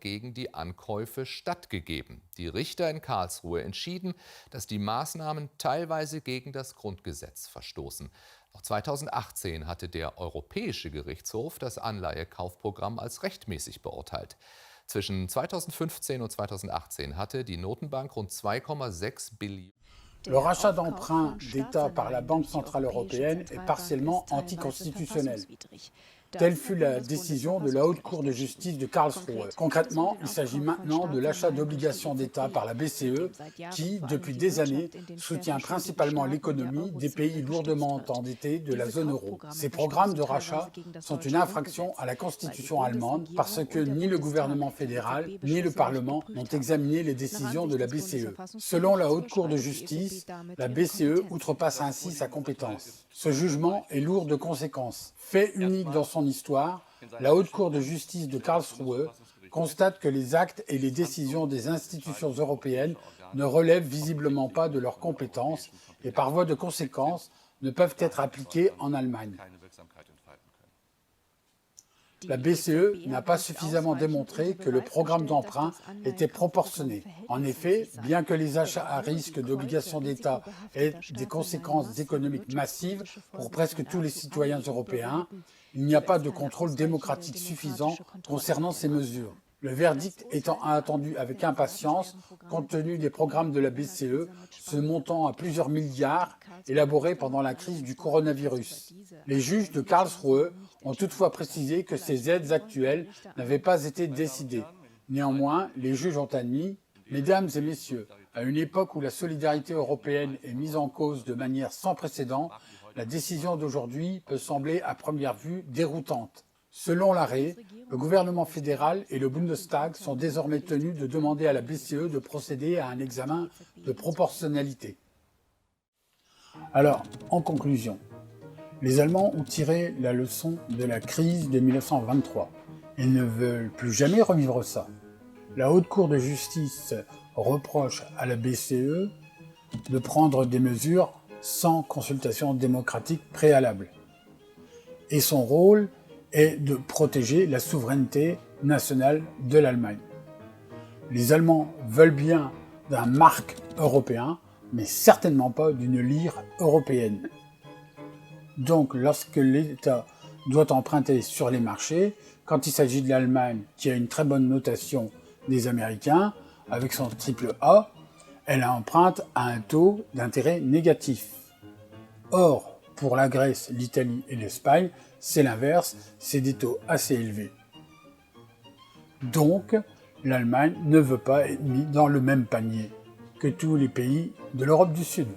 gegen die Ankäufe stattgegeben. Die Richter in Karlsruhe entschieden, dass die Maßnahmen teilweise gegen das Grundgesetz verstoßen. Auch 2018 hatte der Europäische Gerichtshof das Anleihekaufprogramm als rechtmäßig beurteilt. Zwischen 2015 und 2018 hatte die Notenbank rund 2,6 Billionen. Le rachat d'emprunts d'État par la Banque centrale européenne est partiellement anticonstitutionnel. Telle fut la décision de la Haute Cour de justice de Karlsruhe. Concrètement, il s'agit maintenant de l'achat d'obligations d'État par la BCE qui, depuis des années, soutient principalement l'économie des pays lourdement endettés de la zone euro. Ces programmes de rachat sont une infraction à la Constitution allemande parce que ni le gouvernement fédéral ni le Parlement n'ont examiné les décisions de la BCE. Selon la Haute Cour de justice, la BCE outrepasse ainsi sa compétence. Ce jugement est lourd de conséquences. Fait unique dans son histoire, la Haute Cour de justice de Karlsruhe constate que les actes et les décisions des institutions européennes ne relèvent visiblement pas de leurs compétences et par voie de conséquence ne peuvent être appliqués en Allemagne. La BCE n'a pas suffisamment démontré que le programme d'emprunt était proportionné. En effet, bien que les achats à risque d'obligations d'État aient des conséquences économiques massives pour presque tous les citoyens européens, il n'y a pas de contrôle démocratique suffisant concernant ces mesures. Le verdict étant attendu avec impatience, compte tenu des programmes de la BCE, se montant à plusieurs milliards, élaborés pendant la crise du coronavirus. Les juges de Karlsruhe ont toutefois précisé que ces aides actuelles n'avaient pas été décidées. Néanmoins, les juges ont admis, « Mesdames et messieurs, à une époque où la solidarité européenne est mise en cause de manière sans précédent, la décision d'aujourd'hui peut sembler à première vue déroutante. » Selon l'arrêt, le gouvernement fédéral et le Bundestag sont désormais tenus de demander à la BCE de procéder à un examen de proportionnalité. Alors, en conclusion, les Allemands ont tiré la leçon de la crise de 1923. Ils ne veulent plus jamais revivre ça. La Haute Cour de justice reproche à la BCE de prendre des mesures sans consultation démocratique préalable. Et son rôle est de protéger la souveraineté nationale de l'Allemagne. Les Allemands veulent bien d'un mark européen, mais certainement pas d'une lire européenne. Donc, lorsque l'État doit emprunter sur les marchés, quand il s'agit de l'Allemagne, qui a une très bonne notation des Américains, avec son triple A, elle emprunte à un taux d'intérêt négatif. Or, pour la Grèce, l'Italie et l'Espagne, c'est l'inverse, c'est des taux assez élevés. Donc, l'Allemagne ne veut pas être mise dans le même panier que tous les pays de l'Europe du Sud.